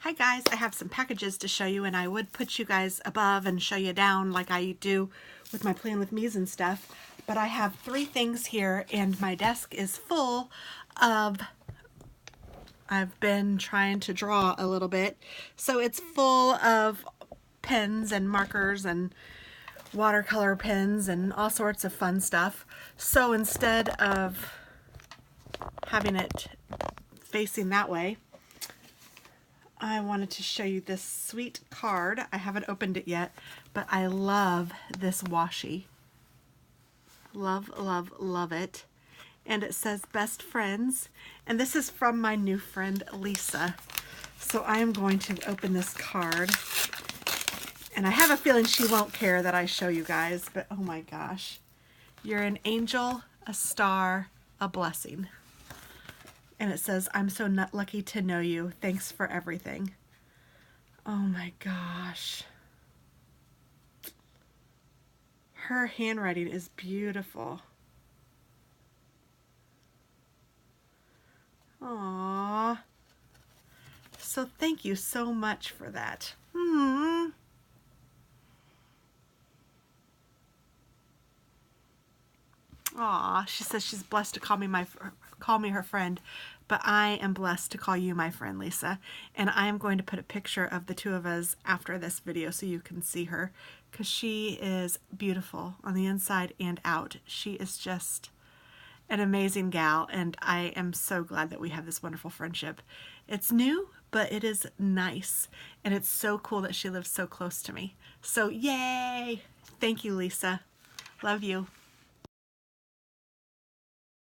Hi guys, I have some packages to show you, and I would put you guys above and show you down like I do with my Plan With Me's and stuff, but I have 3 things here and my desk is full of, I've been trying to draw a little bit, so it's full of pens and markers and watercolor pens and all sorts of fun stuff. So instead of having it facing that way, I wanted to show you this sweet card. I haven't opened it yet, but I love this washi. Love, love, love it. And it says best friends. And this is from my new friend, Lisa. So I am going to open this card. And I have a feeling she won't care that I show you guys, but oh my gosh. You're an angel, a star, a blessing. And it says, I'm so lucky to know you. Thanks for everything. Oh my gosh. Her handwriting is beautiful. Aww. So thank you so much for that. Aw, she says she's blessed to call me her friend, but I am blessed to call you my friend, Lisa. And I am going to put a picture of the 2 of us after this video so you can see her, because she is beautiful on the inside and out. She is just an amazing gal, and I am so glad that we have this wonderful friendship. It's new, but it is nice, and it's so cool that she lives so close to me. So yay! Thank you, Lisa. Love you.